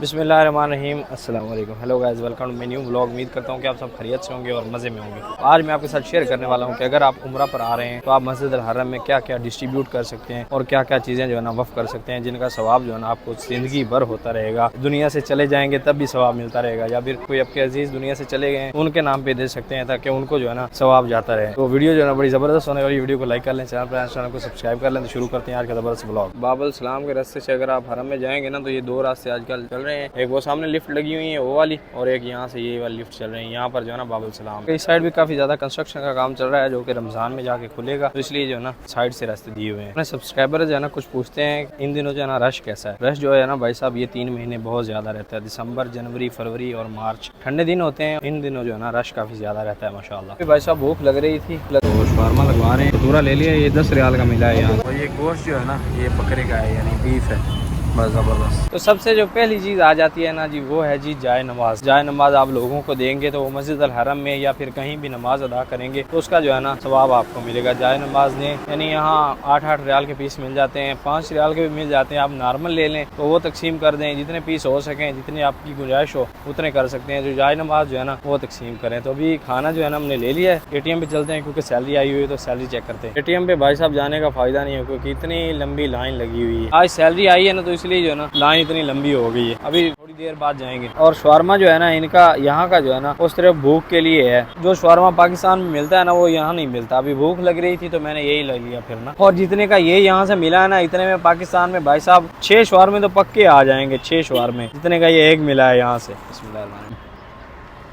बिस्मिल्लाहिर्रहमानिर्रहीम अस्सलाम वालेकुम। Hello guys, welcome to my new vlog. उम्मीद करता हूँ कि आप सब खैरियत से होंगे और मज़े में होंगे। आज मैं आपके साथ शेयर करने वाला हूँ कि अगर आप उम्रा पर आ रहे हैं तो आप मस्जिद अल हरम में क्या क्या डिस्ट्रीब्यूट कर सकते हैं और क्या क्या चीज़ें जो है ना वफ़ कर सकते हैं, जिनका सवाब जो है ना आपको ज़िंदगी भर होता रहेगा। दुनिया से चले जाएंगे तब भी सवाब मिलता रहेगा, या फिर कोई आपके अजीज़ दुनिया से चले गए उनके नाम पे दे सकते हैं ताकि उनको जो है ना सवाब जाता रहे। तो वीडियो जो है ना बड़ी ज़बरदस्त होने वाली। वीडियो को लाइक कर लें, चैनल को सब्सक्राइब कर लें। तो शुरू करते हैं आज का ज़बरदस्त ब्लॉग। बाबल सलाम के रास्ते से अगर आप हरम में जाएंगे ना तो ये दो रास्ते आजकल चल रहे हैं। एक वो सामने लिफ्ट लगी हुई है वो वाली, और एक यहाँ से ये वाली लिफ्ट चल रही है। यहाँ पर जो है ना बाबुल सलाम इस साइड भी काफी ज्यादा कंस्ट्रक्शन का काम चल रहा है, जो कि रमजान में जाके खुलेगा, तो इसलिए जो है ना साइड से रास्ते दिए हुए हैं। अपने सब्सक्राइबर जो है ना कुछ पूछते हैं इन दिनों जो है ना रश कैसा है। रश जो है ना भाई साहब ये 3 महीने बहुत ज्यादा रहता है। दिसंबर, जनवरी, फरवरी और मार्च ठंडे दिन होते हैं। इन दिनों जो है ना रश काफी ज्यादा रहता है माशाल्लाह। भाई साहब भूख लग रही थी तो शवारमा लगवा रहे हैं। पूरा ले लिया, ये 10 रियाल का मिला है यहाँ। और ये गोश्त जो है ना ये बकरे का है, यानी बीफ है, बस ज़बरदस्त। तो सबसे जो पहली चीज़ आ जाती है ना जी वो है जी जाए नमाज। जाए नमाज आप लोगों को देंगे तो वो मस्जिद अल हरम में या फिर कहीं भी नमाज अदा करेंगे तो उसका जो है ना सवाब आपको मिलेगा। जाए नमाज ने यानी यहाँ 8-8 रियाल के पीस मिल जाते हैं, 5 रियाल के भी मिल जाते हैं। आप नॉर्मल ले लें तो वो तकसीम कर दें, जितने पीस हो सकें, जितनी आपकी गुंजाइश हो उतने कर सकते हैं। जो जाए नमाज जो है ना वो तकसीम करें। तो अभी खाना जो है ना हमने ले लिया है। ATM पे चलते हैं क्योंकि सैलरी आई हुई है तो सैलरी चेक करते हैं। ATM पे भाई साहब जाने का फायदा नहीं है क्योंकि इतनी लंबी लाइन लगी हुई है। आज सैलरी आई है ना तो इसलिए जो है ना लाइन इतनी लंबी हो गई है। अभी थोड़ी देर बाद जाएंगे। और शवारमा जो है ना इनका यहाँ का जो है ना वो सिर्फ भूख के लिए है। जो शवारमा पाकिस्तान में मिलता है ना वो यहाँ नहीं मिलता। अभी भूख लग रही थी तो मैंने यही ले लिया फिर ना। और जितने का ये यहाँ से मिला है ना इतने में पाकिस्तान में भाई साहब 6 शवारमे तो पक्के आ जाएंगे। 6 शवारमे जितने का ये एक मिला है यहाँ से।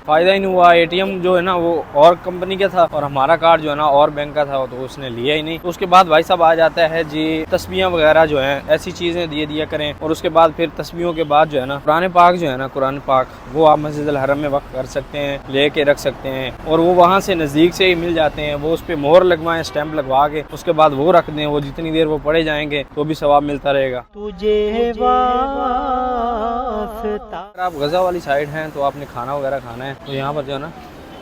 फायदा ही नहीं हुआ। ATM जो है ना वो और कंपनी का था और हमारा कार्ड जो है ना और बैंक का था, तो उसने लिया ही नहीं। तो उसके बाद भाई साहब आ जाता है जी तस्बीह वगैरह जो है, ऐसी चीजें दिया करें। और उसके बाद फिर तस्बीहों के बाद जो है ना कुरान पाक जो है ना कुरान पाक वो आप मस्जिद अल हरम में वक्त कर सकते हैं, लेके रख सकते हैं। और वो वहाँ से नजदीक से ही मिल जाते हैं। वो उस पर मोहर लगवाएं, स्टैंप लगवा के उसके बाद वो रख दें। वो जितनी देर वो पढ़े जाएंगे तो भी सवाब मिलता रहेगा। अगर आप गजा वाली साइड हैं तो आपने खाना वगैरह खाना है तो यहाँ पर जो है ना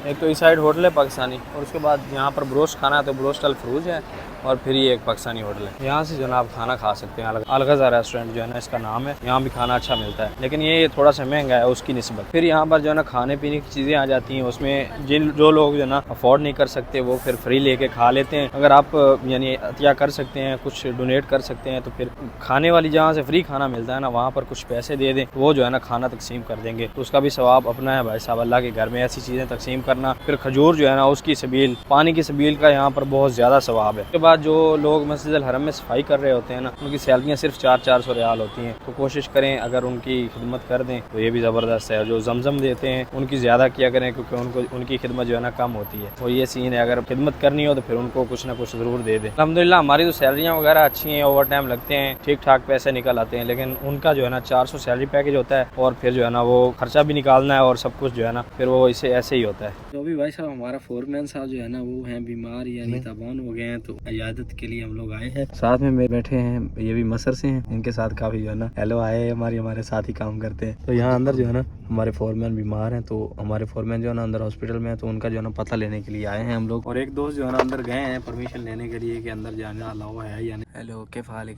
एक तो इस साइड होटल है पाकिस्तानी, और उसके बाद यहाँ पर ब्रोस्ट खाना है तो ब्रोस्ट अल फरूज है, और फिर ये एक पाकिस्तानी होटल है। यहाँ से जो है ना आप खाना खा सकते हैं। अलगजा रेस्टोरेंट जो है ना इसका नाम है। यहाँ भी खाना अच्छा मिलता है लेकिन ये थोड़ा सा महंगा है उसकी निस्बत। फिर यहाँ पर जो है ना खाने पीने की चीज़ें आ जाती हैं। उसमें जो लोग जो है ना अफोर्ड नहीं कर सकते वो फिर फ्री लेके खा लेते हैं। अगर आप यानी अतिया कर सकते हैं, कुछ डोनेट कर सकते हैं, तो फिर खाने वाली जहाँ से फ्री खाना मिलता है ना वहाँ पर कुछ पैसे दे दें, वो जो है ना खाना तकसीम कर देंगे तो उसका भी सवाब अपना है भाई साहब। अल्लाह के घर में ऐसी चीज़ें तकसीम करना। फिर खजूर जो है ना उसकी सबील, पानी की सबील का यहाँ पर बहुत ज़्यादा सवाब है। उसके बाद जो लोग मस्जिद अल हरम में सफाई कर रहे होते हैं ना उनकी सैलरियाँ सिर्फ 400 रियाल होती हैं। तो कोशिश करें अगर उनकी खिदमत कर दें तो ये भी ज़बरदस्त है। जो जमजम देते हैं उनकी ज़्यादा किया करें क्योंकि उनकी खिदमत जो है ना कम होती है। तो ये सीन है, अगर खिदमत करनी हो तो फिर उनको कुछ ना कुछ ज़रूर दे दें। अल्हम्दुलिल्लाह हमारी तो सैलरियाँ वगैरह अच्छी हैं, ओवर टाइम लगते हैं, ठीक ठाक पैसे निकल आते हैं। लेकिन उनका जो है ना 400 सैलरी पैकेज होता है और फिर जो है ना वो खर्चा भी निकालना है और सब कुछ जो है ना फिर वो इसे ऐसे ही होता है। तो अभी भाई साहब हमारा फोरमैन साहब जो है ना वो हैं बीमार यानी तबान हो गए हैं, तो इयादत के लिए हम लोग आए हैं। साथ में मेरे बैठे हैं, ये भी मसर से हैं, इनके साथ काफी जो है ना हेलो आए हमारे साथ ही काम करते हैं। तो यहाँ अंदर जो है ना हमारे फोरमैन बीमार हैं, तो हमारे फोरमैन जो है ना अंदर हॉस्पिटल में है, तो उनका जो है ना पता लेने के लिए आए हैं हम लोग। और एक दोस्त जो है ना अंदर गए हैं परमिशन लेने के लिए कि अंदर जाने अलाउ है या नहीं। हेलो किफ हालक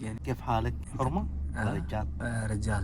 रजाल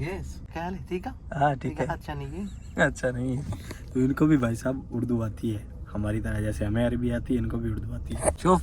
यस क्या ले ठीक है? ठीक है। अच्छा नहीं है? अच्छा नहीं है तो इनको भी भाई साहब उर्दू आती है हमारी तरह, जैसे हमें अरबी आती है इनको भी उर्दू आती है। शोफ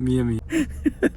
100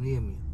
100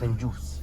कंजूस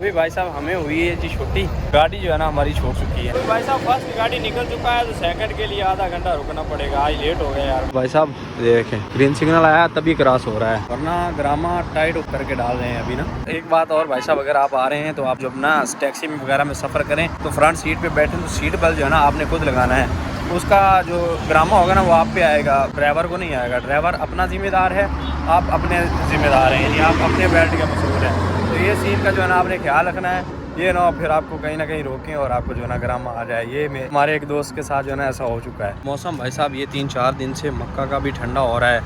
अभी भाई साहब हमें हुई है जी छोटी गाड़ी जो है ना हमारी छोड़ चुकी है। भाई साहब फर्स्ट गाड़ी निकल चुका है तो सेकंड के लिए आधा घंटा रुकना पड़ेगा। आज लेट हो गया यार। भाई साहब देखें ग्रीन सिग्नल आया तभी क्रॉस हो रहा है, वरना ग्रामा टाइट करके डाल रहे हैं अभी ना। एक बात और भाई साहब, अगर आप आ रहे हैं तो आप जब ना टैक्सी में वगैरह में सफ़र करें तो फ्रंट सीट पे बैठे तो सीट बेल्ट जो है ना आपने खुद लगाना है। उसका जो ग्रामा होगा ना वो आप पे आएगा, ड्राइवर को नहीं आएगा। ड्राइवर अपना जिम्मेदार है, आप अपने जिम्मेदार हैं, यानी आप अपने बेल्ट के मसूल हैं। तो ये सीन का जो है ना आपने ख्याल रखना है। ये ना फिर आपको कहीं ना कहीं रोकें और आपको जो है ना गरम आ जाए। ये हमारे एक दोस्त के साथ जो है ना ऐसा हो चुका है। मौसम भाई साहब ये 3-4 दिन से मक्का का भी ठंडा हो रहा है,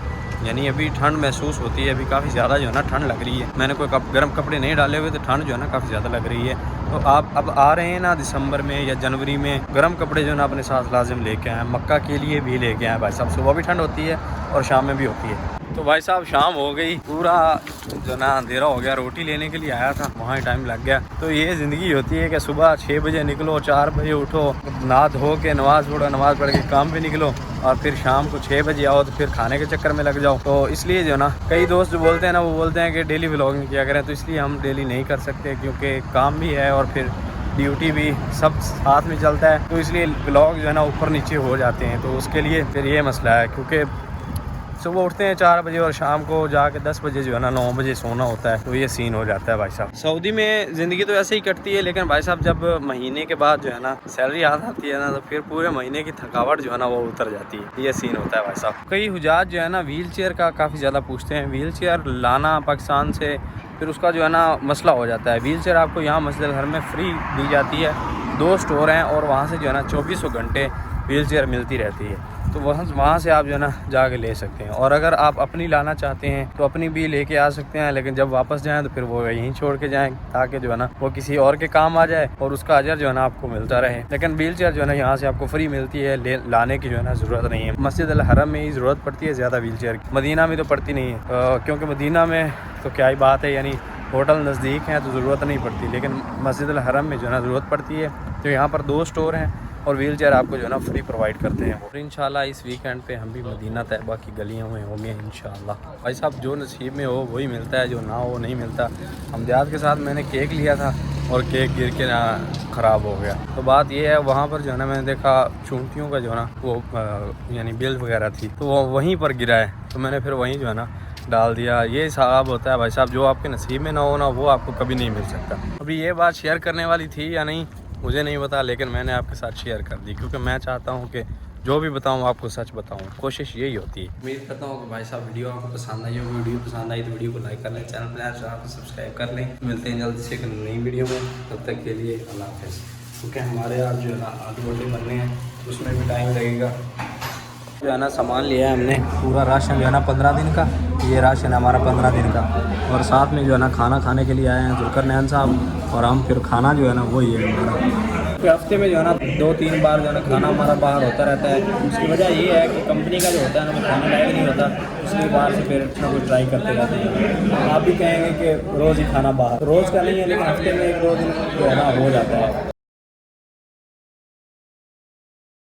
यानी अभी ठंड महसूस होती है। अभी काफ़ी ज़्यादा जो है ना ठंड लग रही है। मैंने कोई गर्म कपड़े नहीं डाले हुए तो ठंड जो है ना काफ़ी ज़्यादा लग रही है। तो आप अब आ रहे हैं ना दिसंबर में या जनवरी में, गर्म कपड़े जो है ना अपने साथ लाजिम लेके आएँ। मक्का के लिए भी लेके आएँ भाई साहब। सुबह भी ठंड होती है और शाम में भी होती है। तो भाई साहब शाम हो गई, पूरा जो ना अंधेरा हो गया। रोटी लेने के लिए आया था, वहाँ ही टाइम लग गया। तो ये ज़िंदगी होती है कि सुबह 6 बजे निकलो, 4 बजे उठो, नहा धो के नमाज़ पढ़ो, नमाज़ पढ़ के काम पे निकलो और फिर शाम को 6 बजे आओ तो फिर खाने के चक्कर में लग जाओ। तो इसलिए जो ना कई दोस्त जो बोलते हैं ना, वो बोलते हैं कि डेली व्लॉगिंग किया करें। तो इसलिए हम डेली नहीं कर सकते क्योंकि काम भी है और फिर ड्यूटी भी, सब साथ में चलता है। तो इसलिए व्लॉग जो है ना ऊपर नीचे हो जाते हैं। तो उसके लिए फिर ये मसला है, क्योंकि सुबह उठते हैं 4 बजे और शाम को जाके 10 बजे जो है ना 9 बजे सोना होता है। तो ये सीन हो जाता है भाई साहब। सऊदी में ज़िंदगी तो ऐसे ही कटती है, लेकिन भाई साहब जब महीने के बाद जो है ना सैलरी आ जाती है ना, तो फिर पूरे महीने की थकावट जो है ना वो उतर जाती है। ये सीन होता है भाई साहब। कई हुजाज जो है ना व्हील चेयर का काफ़ी ज़्यादा पूछते हैं। व्हील चेयर लाना पाकिस्तान से फिर उसका जो है ना मसला हो जाता है। व्हील चेयर आपको यहाँ मस्जिद घर में फ्री दी जाती है। 2 स्टोर हैं और वहाँ से जो है ना 24 घंटे व्हील चेयर मिलती रहती है। तो वहाँ से आप जो है ना जाके ले सकते हैं। और अगर आप अपनी लाना चाहते हैं तो अपनी भी लेके आ सकते हैं, लेकिन जब वापस जाएं तो फिर वो यहीं छोड़ के जाएं, ताकि जो है ना वो किसी और के काम आ जाए और उसका अजर जो है ना आपको मिलता रहे। लेकिन व्हील चेयर जो है ना यहाँ से आपको फ्री मिलती है, लाने की जो है ना ज़रूरत नहीं है। मस्जिद अल हरम में ही ज़रूरत पड़ती है ज़्यादा व्हील चेयर की, मदीना में तो पड़ती नहीं है। क्योंकि मदीना में तो क्या ही बात है, यानी होटल नज़दीक हैं तो ज़रूरत नहीं पड़ती, लेकिन मस्जिद अल हरम में जो है ना ज़रूरत पड़ती है। तो यहाँ पर 2 स्टोर हैं और व्हील चेयर आपको जो है ना फ्री प्रोवाइड करते हैं। और इंशाल्लाह इस वीकेंड पे हम भी मदीना तैयबा की गलियों में होंगे इंशाल्लाह। भाई साहब जो नसीब में हो वही मिलता है, जो ना हो नहीं मिलता। हमदयाद के साथ मैंने केक लिया था और केक गिर के ना ख़राब हो गया। तो बात ये है, वहाँ पर जो है ना मैंने देखा चूंटियों का जो है ना वो यानी बिल वगैरह थी, तो वो वहीं पर गिरा है। तो मैंने फिर वहीं जो है ना डाल दिया। ये हिसाब होता है भाई साहब, जो आपके नसीब में ना हो ना वो आपको कभी नहीं मिल सकता। अभी ये बात शेयर करने वाली थी या नहीं मुझे नहीं पता, लेकिन मैंने आपके साथ शेयर कर दी क्योंकि मैं चाहता हूँ कि जो भी बताऊँ आपको सच बताऊँ। कोशिश यही होती है। उम्मीद करता हूँ कि भाई साहब वीडियो आपको पसंद आई होगी। वीडियो पसंद आई तो वीडियो को लाइक कर लें, चैनल पर सब्सक्राइब कर लें। मिलते हैं जल्दी से एक नई वीडियो में, तब तक के लिए अल्लाह हाफ़िज़। क्योंकि हमारे यहाँ जो है ना आलू वोटे बनने हैं, उसमें भी टाइम लगेगा। जो है ना सामान लिया है हमने, पूरा राशन जो है ना 15 दिन का, ये राशन है हमारा 15 दिन का। और साथ में जो है ना खाना खाने के लिए आए हैं जुल्करनैन साहब और हम। फिर खाना जो है ना वही है हमारा। तो हफ्ते में जो है ना 2-3 बार जो है ना खाना हमारा बाहर होता रहता है। उसकी वजह ये है कि कंपनी का जो होता है ना वो खाने लायक नहीं होता, इसलिए बाहर से फिर कुछ ना कुछ ट्राई करते रहते हैं। आप भी कहेंगे कि रोज़ ही खाना बाहर, रोज़ का नहीं है लेकिन हफ्ते में 1-2 दिन जो है ना हो जाता है।